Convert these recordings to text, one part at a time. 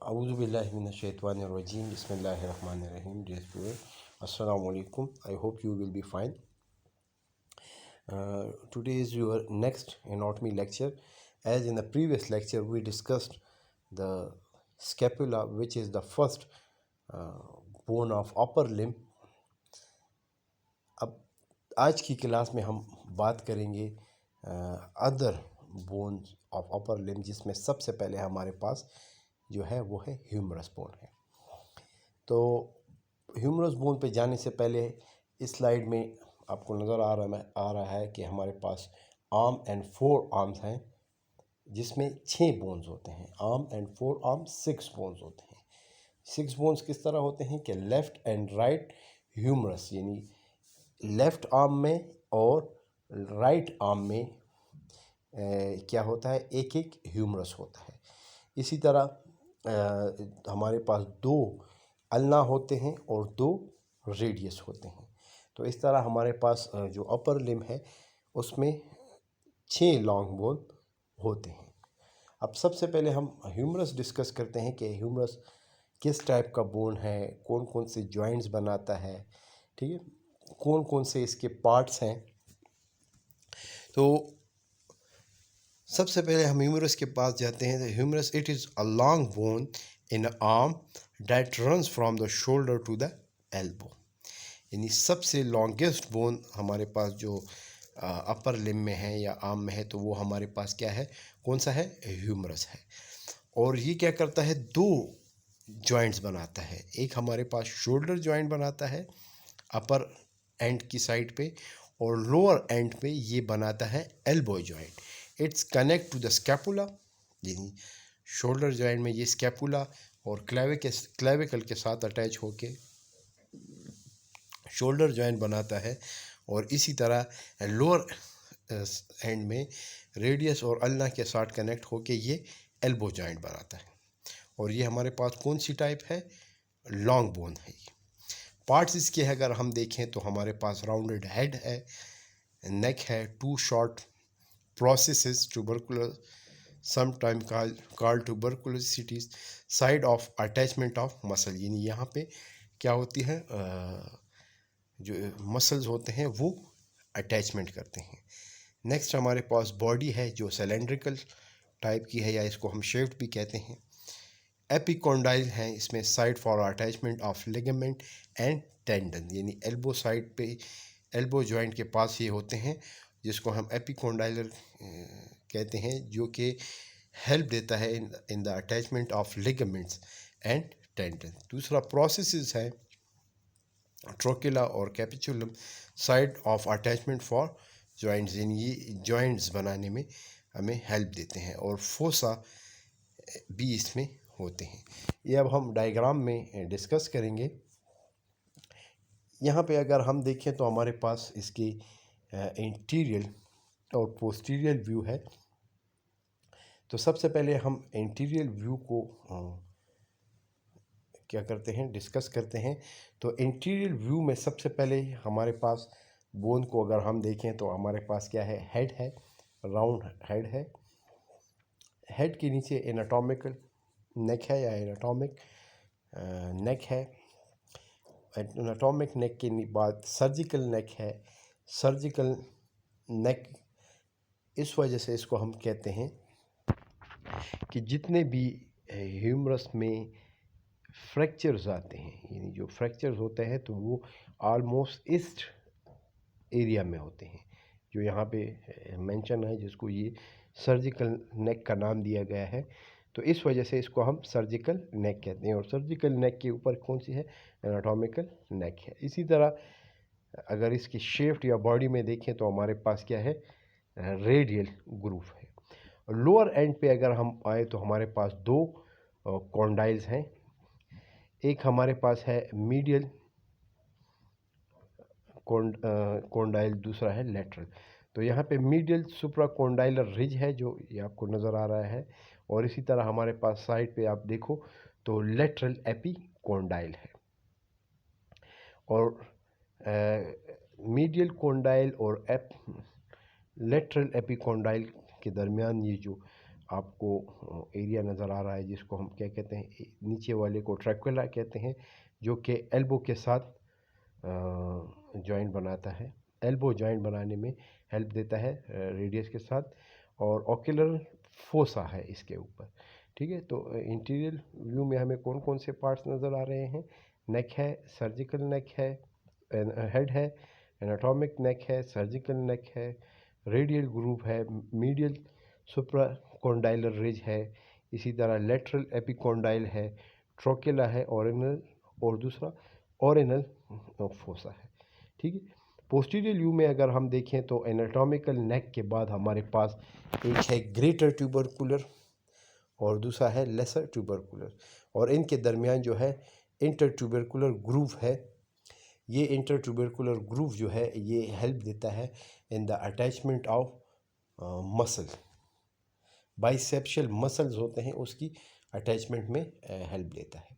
Auzubillahiminash-shaytanir-rajim. Bismillahir-rahmanir-rahim. Dear student, Assalamu alaikum. I hope you will be fine. Today is your next anatomy lecture. As in the previous lecture, we discussed the scapula, which is the first uh, bone of upper limb. अब आज की class में हम बात करेंगे other bones of upper limb, जिसमें सबसे पहले हमारे पास जो है वो है ह्यूमरस बोन है। तो ह्यूमरस बोन पे जाने से पहले इस स्लाइड में आपको नज़र आ रहा है कि हमारे पास आर्म एंड फोर आर्म्स हैं, जिसमें 6 बोन्स होते हैं। Arm and four arm 6 bones होते हैं। 6 बोन्स किस तरह होते हैं कि लेफ़्ट एंड राइट ह्यूमरस, यानी लेफ़्ट आर्म में और राइट आर्म में क्या होता है, एक एक ह्यूमरस होता है। इसी तरह हमारे पास 2 अल्ना होते हैं और 2 रेडियस होते हैं। तो इस तरह हमारे पास जो अपर लिम्ब है उसमें 6 लॉन्ग बोन होते हैं। अब सबसे पहले हम ह्यूमरस डिस्कस करते हैं कि ह्यूमरस किस टाइप का बोन है, कौन कौन से जॉइंट्स बनाता है, ठीक है, कौन कौन से इसके पार्ट्स हैं। तो सबसे पहले हम ह्यूमरस के पास जाते हैं। Humerus it is a long bone in a arm that runs from the shoulder to the elbow, यानी सबसे लॉन्गेस्ट बोन हमारे पास जो अपर लिम्ब में है या आर्म में है, तो वो हमारे पास क्या है, कौन सा है, ह्यूमरस है। और ये क्या करता है, 2 जॉइंट्स बनाता है। एक हमारे पास शोल्डर जॉइंट बनाता है अपर एंड की साइड पे, और लोअर एंड पे ये बनाता है elbow joint. It's connect to the scapula, यानी शोल्डर जॉइंट में ये स्कैपुला और क्लेविकल के साथ अटैच होके शोल्डर जॉइंट बनाता है। और इसी तरह लोअर एंड में रेडियस और अल्ना के साथ कनेक्ट होके ये एल्बो जॉइंट बनाता है। और ये हमारे पास कौन सी टाइप है, लॉन्ग बोन है। ये पार्ट्स इसके अगर हम देखें तो हमारे पास राउंडेड हेड है, नेक है, 2 short processes, tubercular sometime called tuberculosities, side of attachment of muscle, यानी यहाँ पे क्या होती है, जो मसल्स होते हैं वो अटैचमेंट करते हैं। नेक्स्ट हमारे पास बॉडी है जो सिलेंड्रिकल टाइप की है, या इसको हम शेफ्ट भी कहते हैं। एपिकोंडाइल हैं, इसमें side for attachment of ligament and tendon, यानी एल्बो साइड पे, एल्बो जॉइंट के पास ये होते हैं, जिसको हम एपिकोंडाइलर कहते हैं, जो कि हेल्प देता है in the attachment of ligaments and tendon. दूसरा प्रोसेसेस है ट्रोकेला और capitulum, side of attachment for joints, यानी ये जॉइंट्स बनाने में हमें हेल्प देते हैं। और फोसा भी इसमें होते हैं। ये अब हम डायग्राम में डिस्कस करेंगे। यहाँ पे अगर हम देखें तो हमारे पास इसकी इंटीरियर और पोस्टीरियर व्यू है। तो सबसे पहले हम इंटीरियर व्यू को क्या करते हैं, डिस्कस करते हैं। तो इंटीरियर व्यू में सबसे पहले हमारे पास बोन को अगर हम देखें तो हमारे पास क्या है, हेड है, राउंड हेड है। हेड के नीचे एनाटॉमिकल नेक है या एनाटॉमिक नेक है। एनाटॉमिक नेक के बाद सर्जिकल नेक है। सर्जिकल नेक इस वजह से इसको हम कहते हैं कि जितने भी ह्यूमरस में फ्रैक्चर्स आते हैं, यानी जो फ्रैक्चर्स होते हैं तो वो ऑलमोस्ट इस एरिया में होते हैं, जो यहाँ पे मेंशन है, जिसको ये सर्जिकल नेक का नाम दिया गया है। तो इस वजह से इसको हम सर्जिकल नेक कहते हैं। और सर्जिकल नेक के ऊपर कौन सी है, एनाटॉमिकल नेक है। इसी तरह अगर इसकी शेफ्ट या बॉडी में देखें तो हमारे पास क्या है, रेडियल ग्रूव है। लोअर एंड पे अगर हम आए तो हमारे पास 2 कॉन्डाइल्स हैं। एक हमारे पास है मीडियल कॉन्डाइल, दूसरा है लेटरल। तो यहाँ पे मीडियल सुप्राकोंडाइलर रिज है जो ये आपको नज़र आ रहा है। और इसी तरह हमारे पास साइड पे आप देखो तो लेटरल एपिकोंडाइल है। और मीडियल कोंडाइल और लेटरल एपिकोंडाइल के दरमियान ये जो आपको एरिया नज़र आ रहा है जिसको हम क्या कहते हैं, नीचे वाले को ट्रैक्वेला कहते हैं, जो कि एल्बो के साथ जॉइंट बनाता है, एल्बो जॉइंट बनाने में हेल्प देता है रेडियस के साथ। और ओक्यूलर फोसा है इसके ऊपर। ठीक है, तो इंटीरियर व्यू में हमें कौन कौन से पार्ट्स नज़र आ रहे हैं? नेक है, सर्जिकल नेक है, हेड है, एनाटॉमिक नेक है, सर्जिकल नेक है, रेडियल ग्रूव है, मीडियल सुप्राकोंडाइलर रिज है, इसी तरह लेटरल एपिकोंडाइल है, ट्रोकेला है, ओरिनल, और दूसरा ओरिनल फोसा है। ठीक है, पोस्टीरियर व्यू में अगर हम देखें तो एनाटॉमिकल नेक के बाद हमारे पास एक है ग्रेटर ट्यूबरकुलर और दूसरा है लेसर ट्यूबरकुलर, और इनके दरमियान जो है इंटर ट्यूबरकुलर ग्रूव है। ये इंटर ट्यूबरकुलर ग्रूव जो है ये हेल्प देता है in the attachment of muscle, bicipital muscles होते हैं उसकी अटैचमेंट में हेल्प देता है।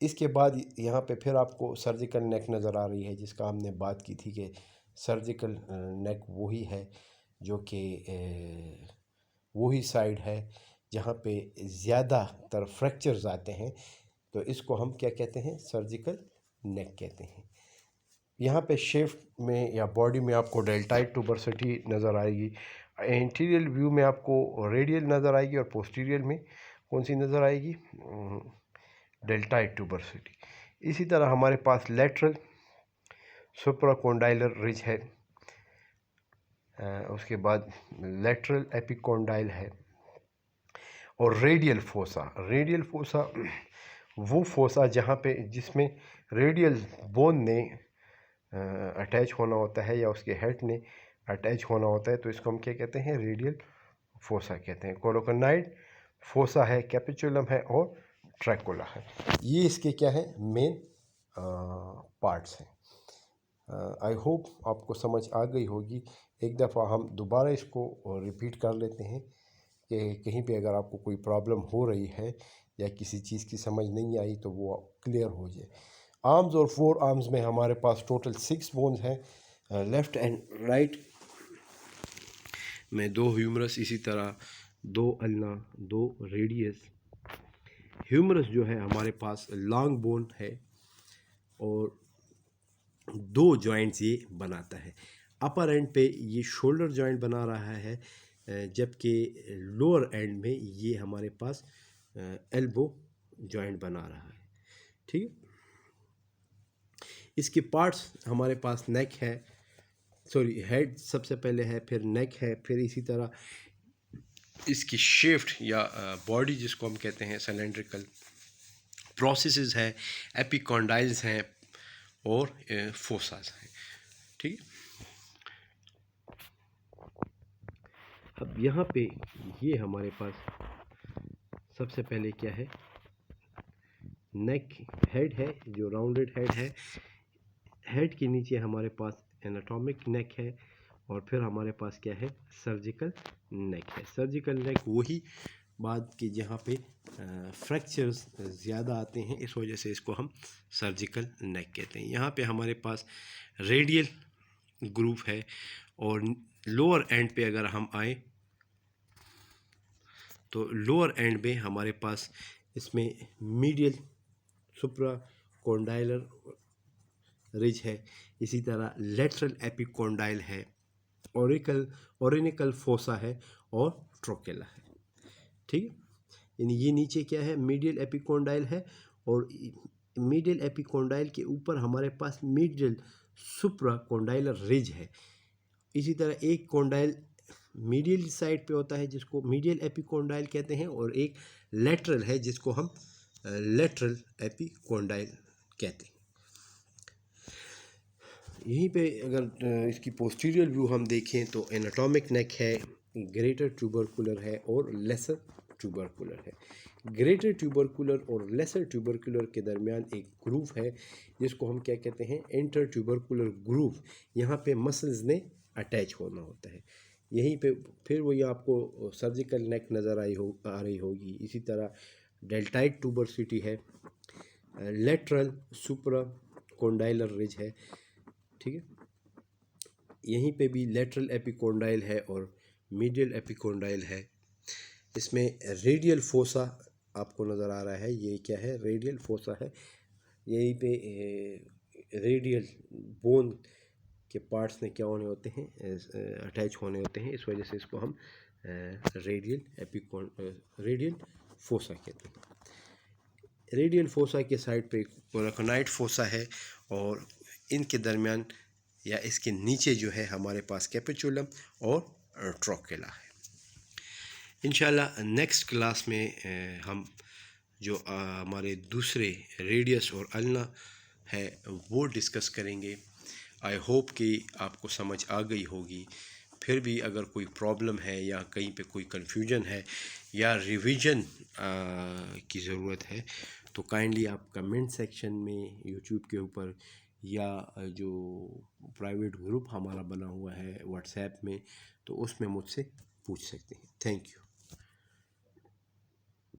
इसके बाद यहाँ पे फिर आपको सर्जिकल नेक नज़र आ रही है, जिसका हमने बात की थी कि सर्जिकल नेक वही है जो कि वही साइड है जहाँ पे ज़्यादातर फ्रैक्चर्स आते हैं, तो इसको हम क्या कहते हैं, सर्जिकल नेक कहते हैं। यहाँ पे शेफ्ट में या बॉडी में आपको डेल्टाइड ट्यूबरसिटी नज़र आएगी। इंटीरियर व्यू में आपको रेडियल नज़र आएगी और पोस्टीरियर में कौन सी नज़र आएगी, डेल्टाइड ट्यूबरसिटी। इसी तरह हमारे पास लेटरल सुप्राकोंडाइलर रिज है, उसके बाद लेटरल एपिकोंडाइल है, और रेडियल फोसा। रेडियल फोसा वो फोसा जहाँ पे जिसमें रेडियल बोन ने अटैच होना होता है या उसके हेड ने अटैच होना होता है, तो इसको हम क्या कहते हैं, रेडियल फोसा कहते हैं। कोरोकोनाइड फोसा है, कैपिचुलम है और ट्रैकोला है। ये इसके क्या है, मेन पार्ट्स हैं। आई होप आपको समझ आ गई होगी। एक दफ़ा हम दोबारा इसको रिपीट कर लेते हैं कि कहीं पे अगर आपको कोई प्रॉब्लम हो रही है या किसी चीज़ की समझ नहीं आई तो वो क्लियर हो जाए। आर्म्स और फोर आर्म्स में हमारे पास टोटल 6 बोन्स हैं, लेफ़्ट एंड राइट में 2 ह्यूमरस, इसी तरह 2 अल्ना, 2 रेडियस। ह्यूमरस जो है हमारे पास लॉन्ग बोन है और 2 जॉइंट्स ये बनाता है। अपर एंड पे ये शोल्डर जॉइंट बना रहा है, जबकि लोअर एंड में ये हमारे पास एल्बो जॉइंट बना रहा है। ठीक है, इसके पार्ट्स हमारे पास नेक है, सॉरी हेड सबसे पहले है, फिर नेक है, फिर इसी तरह इसकी शेफ्ट या बॉडी जिसको हम कहते हैं सिलेंड्रिकल, प्रोसेसेस है, एपिकॉन्डाइल्स हैं और फोसास हैं। ठीक है, अब यहाँ पे ये हमारे पास सबसे पहले क्या है, नेक हेड है जो राउंडेड हेड है। हेड के नीचे हमारे पास एनाटॉमिक नेक है और फिर हमारे पास क्या है, सर्जिकल नेक है। सर्जिकल नेक वही बात कि जहाँ पे फ्रैक्चर्स ज़्यादा आते हैं, इस वजह से इसको हम सर्जिकल नेक कहते हैं। यहाँ पे हमारे पास रेडियल ग्रूव है और लोअर एंड पे अगर हम आए तो लोअर एंड में हमारे पास इसमें मीडियल सुप्राकोंडाइलर रिज है, इसी तरह लेटरल एपिकोंडाइल है, ओरिनिकल फोसा है और ट्रोकेला है। ठीक है, यानी ये नीचे क्या है, मीडियल एपिकोंडाइल है और मीडियल एपिकोंडाइल के ऊपर हमारे पास मीडियल सुप्राकोंडाइलर रिज है। इसी तरह एक कोंडाइल मीडियल साइड पे होता है जिसको मीडियल एपिकोंडाइल कहते हैं, और एक लेटरल है जिसको हम लेटरल एपिकोंडाइल कहते हैं। यहीं पे अगर इसकी पोस्टीरियर व्यू हम देखें तो एनाटॉमिक नेक है, ग्रेटर ट्यूबरकुलर है और लेसर ट्यूबरकुलर है। ग्रेटर ट्यूबरकुलर और लेसर ट्यूबरकुलर के दरमियान एक ग्रूव है जिसको हम क्या कहते हैं, इंटर ट्यूबरकुलर ग्रूव। यहाँ पे मसल्स ने अटैच होना होता है। यहीं पे फिर वही आपको सर्जिकल नेक नज़र आ रही होगी। इसी तरह डेल्टाइड ट्यूबरसिटी है, लेटरल सुप्राकोंडाइलर रिज है। ठीक है, यहीं पे भी लेटरल एपिकोंडाइल है और मीडियल एपिकोंडाइल है। इसमें रेडियल फोसा आपको नज़र आ रहा है, ये क्या है? रेडियल फोसा है। यहीं पे रेडियल बोन के पार्ट्स में क्या होने होते हैं, अटैच होने होते हैं, इस वजह से इसको हम रेडियल फोसा कहते हैं। रेडियल फोसा के साइड पे कोराकोनाइड फोसा है और इनके दरमियान या इसके नीचे जो है हमारे पास कैपिचुलम और ट्रोकेला है। इंशाल्लाह नेक्स्ट क्लास में हम जो हमारे दूसरे रेडियस और अल्ना है वो डिस्कस करेंगे। आई होप कि आपको समझ आ गई होगी। फिर भी अगर कोई प्रॉब्लम है या कहीं पे कोई कन्फ्यूजन है या रिवीजन की ज़रूरत है तो काइंडली आप कमेंट सेक्शन में यूट्यूब के ऊपर या जो प्राइवेट ग्रुप हमारा बना हुआ है व्हाट्सएप में, तो उसमें मुझसे पूछ सकते हैं। Thank you.